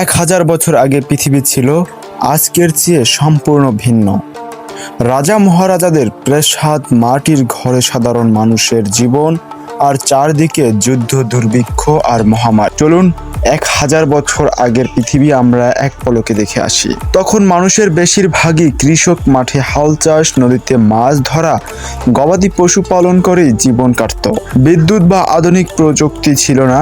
1000 বছর আগে পৃথিবী ছিল আজকের চেয়ে সম্পূর্ণ ভিন্ন। রাজা মহারাজাদের প্রাসাদ, মাটির ঘরে সাধারণ মানুষের জীবন, আর চারদিকে যুদ্ধ, দুর্ভিক্ষ আর মহামারী। চলুন 1000 বছর আগের পৃথিবী আমরা এক পলকে দেখে আসি। তখন মানুষের বেশিরভাগই কৃষক, মাঠে হাল চাষ, নদীতে মাছ ধরা, গবাদি পশু পালন করে জীবন কাটত। বিদ্যুৎ বা আধুনিক প্রযুক্তি ছিল না।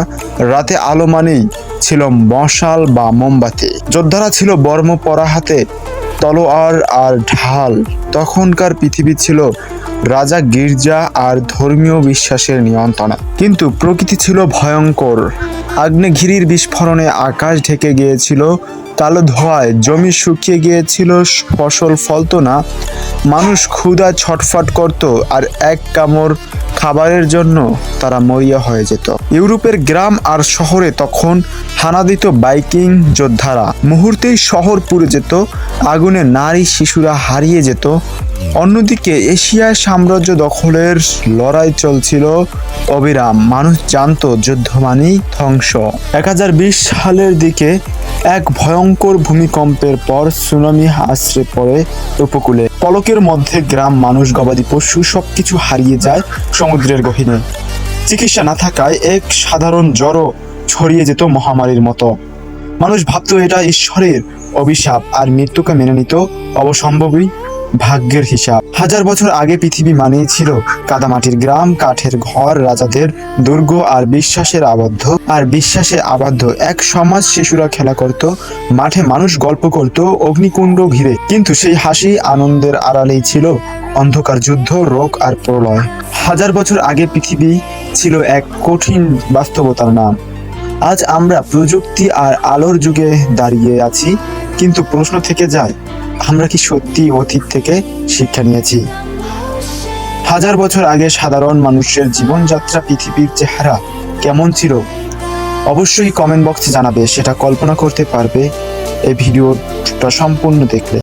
রাতে আলো মানেই ছিল মশাল বা মোমবাতি। যোদ্ধারা ছিল বর্ম পরা হাতে, তলোয়ার আর ঢাল। তখনকার পৃথিবী ছিল রাজা, গির্জা আর ধর্মীয় বিশ্বাসের নিয়ন্ত্রণে। কিন্তু প্রকৃতি ছিল ভয়ঙ্কর। আগ্নেয়গিরির বিস্ফোরণে আকাশ ঢেকে গিয়েছিল, কালো ধোঁয়ায় জমি শুকিয়ে গিয়েছিল, ফসল ফলতো না। মানুষ ক্ষুধায় ছটফট করত, আর এক কামড় খাবারের জন্য তারা মরিয়া হয়ে যেত। ইউরোপের গ্রাম আর শহরে তখন হানা দিত ভাইকিং যোদ্ধারা। মুহূর্তেই শহর পুড়ে যেত, আগুনে নারী শিশুরা হারিয়ে যেত। অন্যদিকে এশিয়ার সাম্রাজ্য দখলের লড়াই চলছিল অবিরাম। মানুষ জানত যুদ্ধ মানেই ধ্বংস। 1020 সালের দিকে এক ভয়ঙ্কর ভূমিকম্পের পর সুনামি আছড়ে পড়ে উপকূলে। পলকের মধ্যে গ্রাম, মানুষ, গবাদি পশু সবকিছু হারিয়ে যায় সমুদ্রের গহীনে। চিকিৎসা না থাকায় এক সাধারণ জ্বরও ছড়িয়ে যেত মহামারীর মতো। মানুষ ভাবত এটা ঈশ্বরের অভিশাপ, আর মৃত্যুকে মেনে নিত অবসম্ভাবী ভাগ্যের হিসাব। 1000 বছর আগে পৃথিবী মানেই ছিল কাদামাটির গ্রাম, কাঠের ঘর, রাজাদের দুর্গ আর বিশ্বাসে আবদ্ধ এক সমাজ। শিশুরা খেলা করত মাঠে, মানুষ গল্প করত অগ্নিকুণ্ড ঘিরে। কিন্তু সেই হাসি, আনন্দের আড়ালেই ছিল অন্ধকার, যুদ্ধ, রোগ আর প্রলয়। 1000 বছর আগে পৃথিবী ছিল এক কঠিন বাস্তবতার নাম। আজ আমরা প্রযুক্তি আর আলোর যুগে দাঁড়িয়ে আছি, কিন্তু প্রশ্ন থেকে যায়, আমরা কি সত্যি অতীত থেকে শিক্ষা নিয়েছি? 1000 বছর আগে সাধারণ মানুষের জীবনযাত্রা, পৃথিবীর চেহারা কেমন ছিল? অবশ্যই কমেন্ট বক্সে জানাবে। সেটা কল্পনা করতে পারবে এই ভিডিওটা সম্পূর্ণ দেখলে।